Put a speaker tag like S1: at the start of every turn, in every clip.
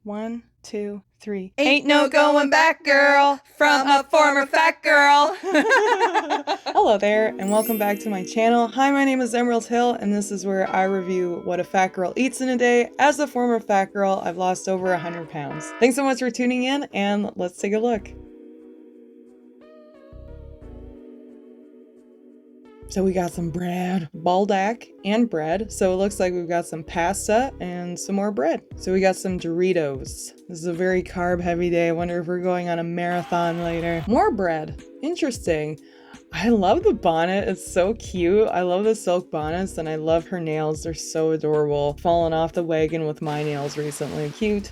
S1: 1, 2, 3.
S2: Ain't no going back, girl, from a former fat girl.
S1: Hello there, and welcome back to my channel. Hi, my name is Emerald Hill, and this is where I review what a fat girl eats in a day. As a former fat girl, I've lost over 100 pounds. Thanks so much for tuning in, and let's take a look. So we got some bread, baldak and bread. So it looks like we've got some pasta and some more bread. So we got some Doritos. This is a very carb heavy day. I wonder if we're going on a marathon later. More bread. Interesting. I love the bonnet. It's so cute. I love the silk bonnets and I love her nails. They're so adorable. Fallen off the wagon with my nails recently. Cute.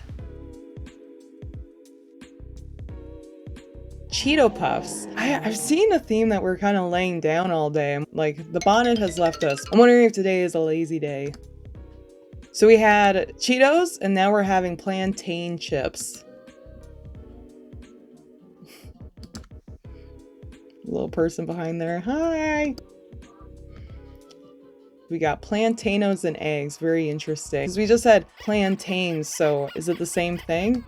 S1: Cheeto Puffs. I've seen a theme that we're kind of laying down all day. Like, the bonnet has left us. I'm wondering if today is a lazy day. So we had Cheetos, and now we're having plantain chips. Little person behind there. Hi! We got plantains and eggs. Very interesting. Because we just had plantains, so is it the same thing?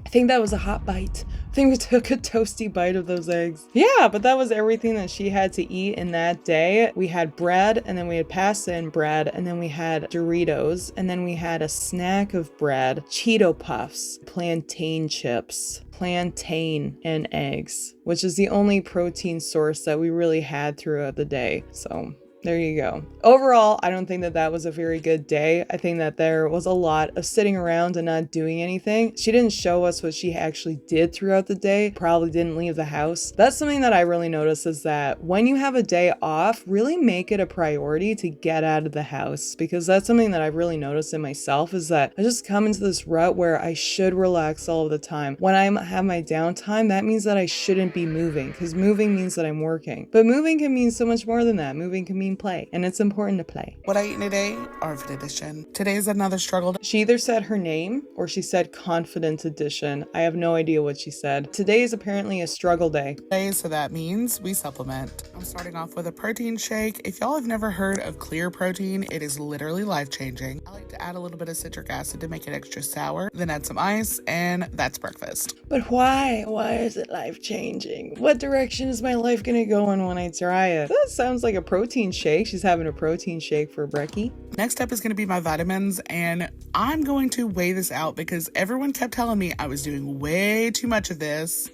S1: I think that was a hot bite. I think we took a toasty bite of those eggs. Yeah, but that was everything that she had to eat in that day. We had bread, and then we had pasta and bread, and then we had Doritos, and then we had a snack of bread, Cheeto Puffs, plantain chips, plantain, and eggs, which is the only protein source that we really had throughout the day. So there you go. Overall, I don't think that that was a very good day. I think that there was a lot of sitting around and not doing anything. She didn't show us what she actually did throughout the day. Probably didn't leave the house. That's something that I really noticed, is that when you have a day off, really make it a priority to get out of the house, because that's something that I've really noticed in myself, is that I just come into this rut where I should relax all of the time. When I have my downtime, that means that I shouldn't be moving, because moving means that I'm working. But moving can mean so much more than that. Moving can mean play, and it's important to play.
S2: What I eat in a day, Arvid edition. Today is another struggle.
S1: She either said her name or she said confident edition. I have no idea what she said. Today is apparently a struggle day.
S2: So that means we supplement. I'm starting off with a protein shake. If y'all have never heard of clear protein, it is literally life-changing. I like to add a little bit of citric acid to make it extra sour, then add some ice, and that's breakfast.
S1: But why? Why is it life-changing? What direction is my life gonna go in when I try it? That sounds like a protein shake. She's having a protein shake for brekkie.
S2: Next up is going to be my vitamins, and I'm going to weigh this out because everyone kept telling me I was doing way too much of this.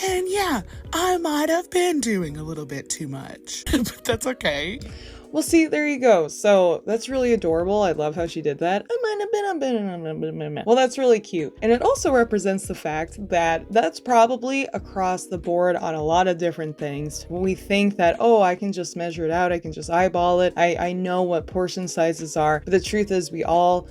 S2: And yeah, I might have been doing a little bit too much, but that's okay.
S1: Well, see, there you go. So that's really adorable. I love how she did that. Well, that's really cute. And it also represents the fact that that's probably across the board on a lot of different things. When we think that, oh, I can just measure it out, I can just eyeball it, I know what portion sizes are. But the truth is, we all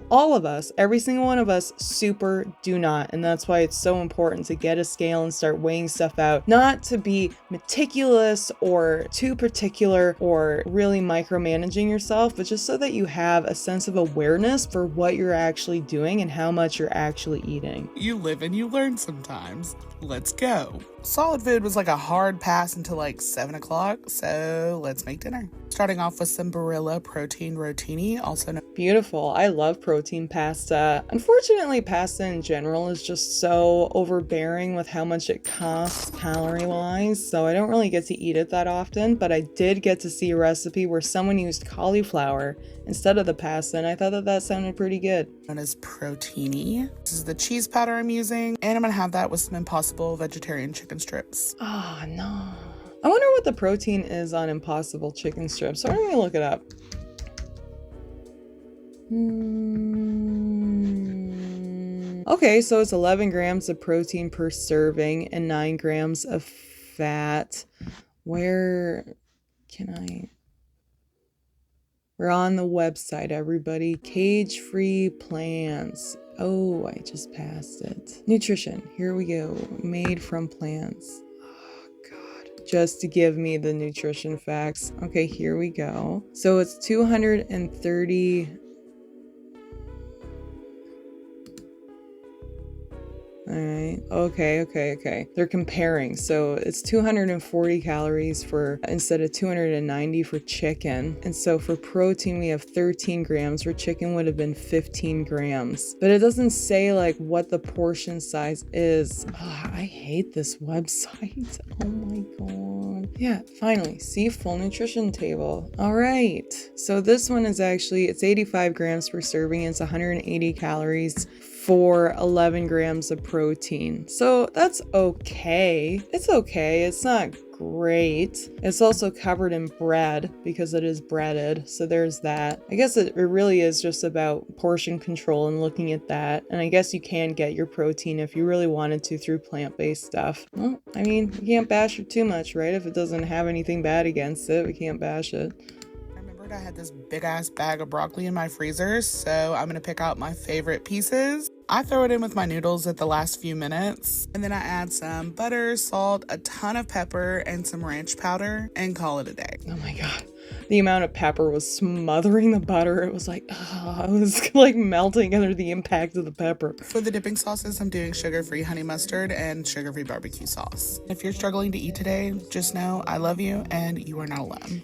S1: of us, every single one of us, super do not. And that's why it's so important to get a scale and start weighing stuff out. Not to be meticulous or too particular or really micromanaging yourself, but just so that you have a sense of awareness for what you're actually doing and how much you're actually eating.
S2: You live and you learn sometimes. Let's go. Solid food was like a hard pass until like 7 o'clock, so let's make dinner. Starting off with some Barilla protein rotini, also known.
S1: Beautiful. I love protein pasta. Unfortunately, pasta in general is just so overbearing with how much it costs calorie-wise, so I don't really get to eat it that often, but I did get to see a recipe where someone used cauliflower instead of the pasta, and I thought that that sounded pretty good.
S2: Known as protini. This is the cheese powder I'm using, and I'm gonna have that with some Impossible vegetarian chicken strips.
S1: Oh, no. I wonder what the protein is on Impossible chicken strips. So I'm gonna look it up. Okay, so it's 11 grams of protein per serving and 9 grams of fat. Where can I? We're on the website, everybody. Cage-free plants. Oh, I just passed it. Nutrition. Here we go. Made from plants. Oh, God. Just to give me the nutrition facts. Okay, here we go. So it's 230. All right. Okay. They're comparing. So it's 240 calories for instead of 290 for chicken. And so for protein, we have 13 grams, where chicken would have been 15 grams. But it doesn't say like what the portion size is. Oh, I hate this website. Oh my God. Yeah, finally, see full nutrition table. All right. So this one is actually, it's 85 grams per serving. It's 180 calories for 11 grams of protein. So that's okay. It's okay. It's not great. It's also covered in bread because it is breaded. So there's that. I guess it really is just about portion control and looking at that. And I guess you can get your protein if you really wanted to through plant-based stuff. Well, I mean, you can't bash it too much, right? If it doesn't have anything bad against it, we can't bash it.
S2: I had this big ass bag of broccoli in my freezer, so I'm gonna pick out my favorite pieces. I throw it in with my noodles at the last few minutes, and then I add some butter, salt, a ton of pepper, and some ranch powder, and call it a day.
S1: Oh my God. The amount of pepper was smothering the butter. It was like, it was like melting under the impact of the pepper.
S2: For the dipping sauces, I'm doing sugar-free honey mustard and sugar-free barbecue sauce. If you're struggling to eat today, just know I love you and you are not alone.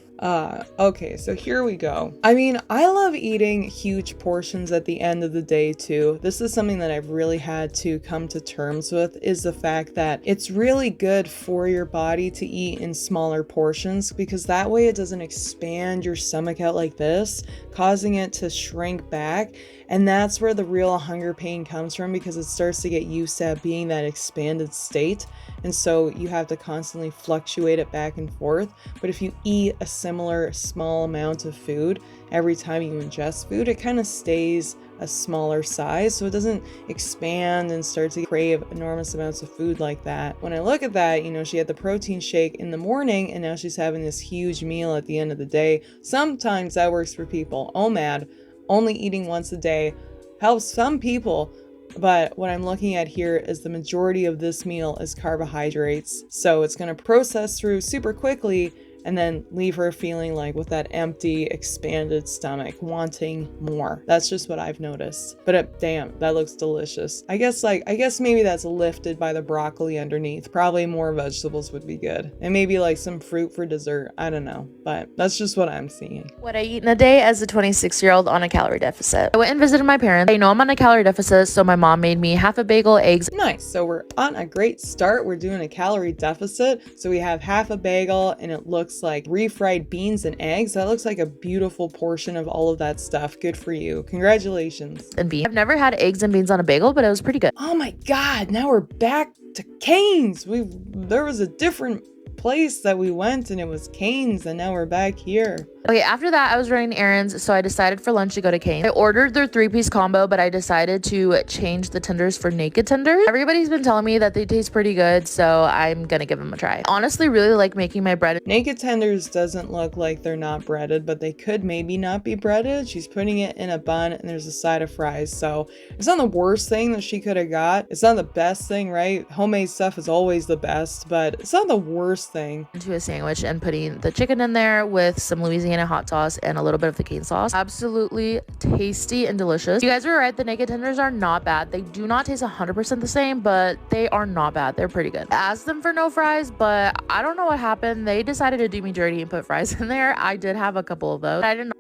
S1: Okay, so here we go. I mean, I love eating huge portions at the end of the day too. This is something that I've really had to come to terms with, is the fact that it's really good for your body to eat in smaller portions, because that way it doesn't expand your stomach out like this, causing it to shrink back. And that's where the real hunger pain comes from, because it starts to get used to being that expanded state. And so you have to constantly fluctuate it back and forth. But if you eat a similar small amount of food every time you ingest food, it kind of stays a smaller size, so it doesn't expand and start to crave enormous amounts of food like that. When I look at that, you know, she had the protein shake in the morning and now she's having this huge meal at the end of the day. Sometimes that works for people. OMAD, only eating once a day, helps some people. But what I'm looking at here is the majority of this meal is carbohydrates. So it's going to process through super quickly and then leave her feeling like with that empty, expanded stomach, wanting more. That's just what I've noticed. But damn, that looks delicious. I guess maybe that's lifted by the broccoli underneath. Probably more vegetables would be good. And maybe like some fruit for dessert. I don't know. But that's just what I'm seeing.
S3: What I eat in a day as a 26-year-old on a calorie deficit. I went and visited my parents. I know I'm on a calorie deficit, so my mom made me half a bagel, eggs.
S1: Nice. So we're on a great start. We're doing a calorie deficit. So we have half a bagel and it looks like refried beans and eggs. That looks like a beautiful portion of all of that stuff. Good for you. Congratulations.
S3: And beans. I've never had eggs and beans on a bagel, but it was pretty good.
S1: Oh my God. Now we're back to Cane's. There was a different place that we went and it was Cane's, and now we're back here.
S3: Okay, after that, I was running errands, so I decided for lunch to go to Cane's. I ordered their 3-piece combo, but I decided to change the tenders for naked tenders. Everybody's been telling me that they taste pretty good, so I'm gonna give them a try. I honestly really like making my bread.
S1: Naked tenders doesn't look like they're not breaded, but they could maybe not be breaded. She's putting it in a bun and there's a side of fries, so it's not the worst thing that she could have got. It's not the best thing, right? Homemade stuff is always the best, but it's not the worst thing.
S3: Into a sandwich and putting the chicken in there with some Louisiana hot sauce and a little bit of the cane sauce. Absolutely tasty and delicious. You guys are right, the naked tenders are not bad. They do not taste 100% the same, but they are not bad. They're pretty good. I asked them for no fries, but I don't know what happened. They decided to do me dirty and put fries in there. I did have a couple of those. I didn't.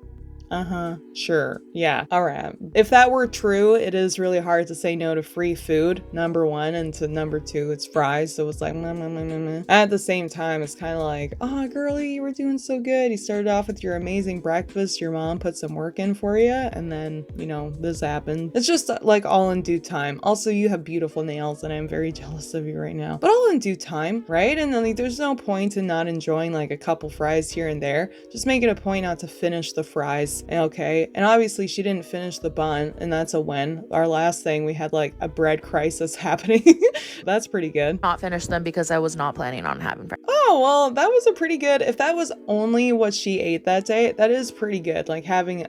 S1: Sure. Yeah. All right. If that were true, it is really hard to say no to free food, number one, and to number two, it's fries. So it's like, At the same time, it's kind of like, oh, girlie, you were doing so good. You started off with your amazing breakfast. Your mom put some work in for you. And then, you know, this happened. It's just like all in due time. Also, you have beautiful nails and I'm very jealous of you right now, but all in due time, right? And then like, there's no point in not enjoying like a couple fries here and there. Just make it a point not to finish the fries. Okay, and obviously she didn't finish the bun, and that's a win. Our last thing, we had like a bread crisis happening. That's pretty good.
S3: Not finish them because I was not planning on having fries.
S1: Oh, well, that was a pretty good, if that was only what she ate that day, that is pretty good. Like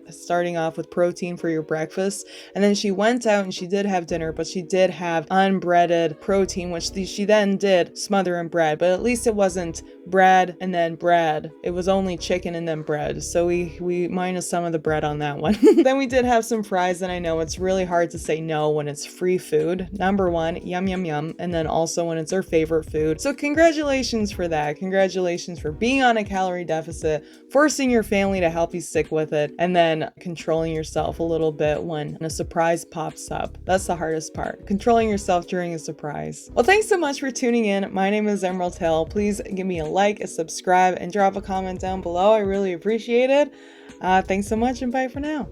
S1: starting off with protein for your breakfast. And then she went out and she did have dinner, but she did have unbreaded protein, which she then did smother in bread, but at least it wasn't bread and then bread. It was only chicken and then bread. So we minus some of the bread on that one. Then we did have some fries, and I know it's really hard to say no when it's free food. Number one, yum, yum, yum. And then also when it's our favorite food. So congratulations for that. Congratulations for being on a calorie deficit, forcing your family to help you stick with it, and then controlling yourself a little bit when a surprise pops up. That's the hardest part, controlling yourself during a surprise. Well, thanks so much for tuning in. My name is Emerald Hill. Please give me a like, a subscribe, and drop a comment down below. I really appreciate it. Thanks so much, and bye for now.